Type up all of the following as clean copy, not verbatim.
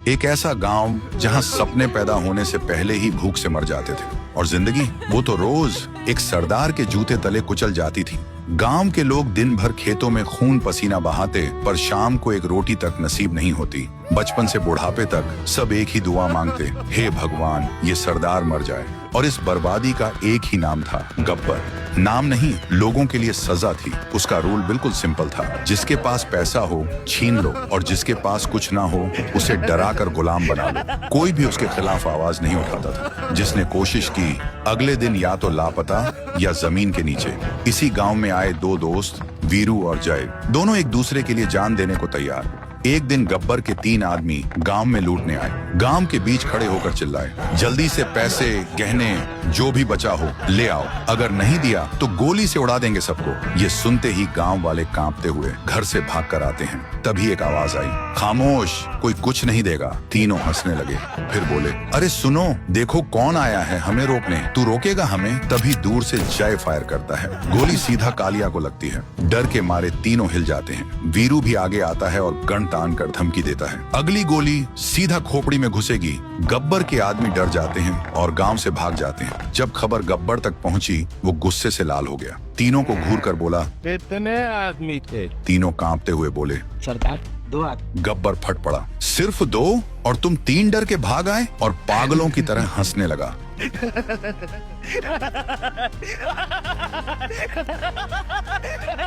एक ऐसा गांव जहां सपने पैदा होने से पहले ही भूख से मर जाते थे और जिंदगी वो तो रोज एक सरदार के जूते तले कुचल जाती थी। गांव के लोग दिन भर खेतों में खून पसीना बहाते पर शाम को एक रोटी तक नसीब नहीं होती। बचपन से बुढ़ापे तक सब एक ही दुआ मांगते, हे भगवान ये सरदार मर जाए। और इस बर्बादी का एक ही नाम था, गब्बर। नाम नहीं, लोगों के लिए सजा थी। उसका रूल बिल्कुल सिंपल था, जिसके पास पैसा हो छीन लो और जिसके पास कुछ ना हो उसे डरा कर गुलाम बना लो। कोई भी उसके खिलाफ आवाज नहीं उठाता था। जिसने कोशिश की अगले दिन या तो लापता या जमीन के नीचे। इसी गांव में आए दो दोस्त, वीरू और जय, दोनों एक दूसरे के लिए जान देने को तैयार। एक दिन गब्बर के 3 आदमी गांव में लूटने आए। गांव के बीच खड़े होकर चिल्लाए, जल्दी से पैसे गहने जो भी बचा हो ले आओ, अगर नहीं दिया तो गोली से उड़ा देंगे सबको। ये सुनते ही गांव वाले कांपते हुए घर से भाग कर आते हैं। तभी एक आवाज आई, खामोश, कोई कुछ नहीं देगा। तीनों हंसने लगे, फिर बोले, अरे सुनो, देखो कौन आया है हमें रोकने, तू रोकेगा हमें? तभी दूर से जय फायर करता है। गोली सीधा कालिया को लगती है। डर के मारे तीनों हिल जाते हैं। वीरू भी आगे आता है और गन तान कर धमकी देता है, अगली गोली सीधा खोपड़ी में घुसेगी। गब्बर के आदमी डर जाते हैं और गांव से भाग जाते हैं। जब खबर गब्बर तक पहुंची, वो गुस्से से लाल हो गया। तीनों को घूर कर बोला, कितने आदमी थे? तीनों कांपते हुए बोले, सरदार 2 आदमी। गब्बर फट पड़ा, सिर्फ 2 और तुम 3 डर के भाग आए? और पागलों की तरह हंसने लगा।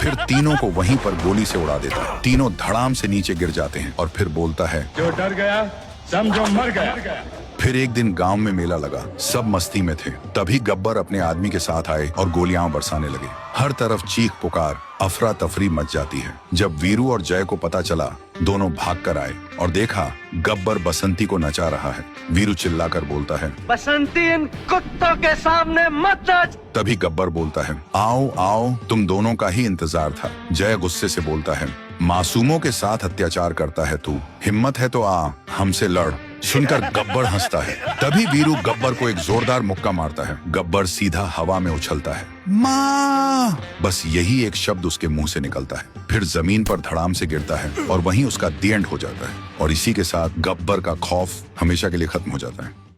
फिर तीनों को वहीं पर गोली से उड़ा देता है। तीनों धड़ाम से नीचे गिर जाते हैं और फिर बोलता है, जो डर गया समझो मर गया। फिर एक दिन गांव में मेला लगा, सब मस्ती में थे। तभी गब्बर अपने आदमी के साथ आए और गोलियां बरसाने लगे। हर तरफ चीख पुकार, अफरा तफरी मच जाती है। जब वीरू और जय को पता चला, दोनों भाग कर आए और देखा गब्बर बसंती को नचा रहा है। वीरू चिल्लाकर बोलता है, बसंती इन कुत्तों के सामने मत नाच। तभी गब्बर बोलता है, आओ आओ, तुम दोनों का ही इंतजार था। जय गुस्से से बोलता है, मासूमों के साथ अत्याचार करता है तू, हिम्मत है तो आ हमसे लड़। सुनकर गब्बर हंसता है। तभी वीरू गब्बर को एक जोरदार मुक्का मारता है। गब्बर सीधा हवा में उछलता है, माँ! बस यही एक शब्द उसके मुंह से निकलता है। फिर जमीन पर धड़ाम से गिरता है और वहीं उसका दी एंड हो जाता है। और इसी के साथ गब्बर का खौफ हमेशा के लिए खत्म हो जाता है।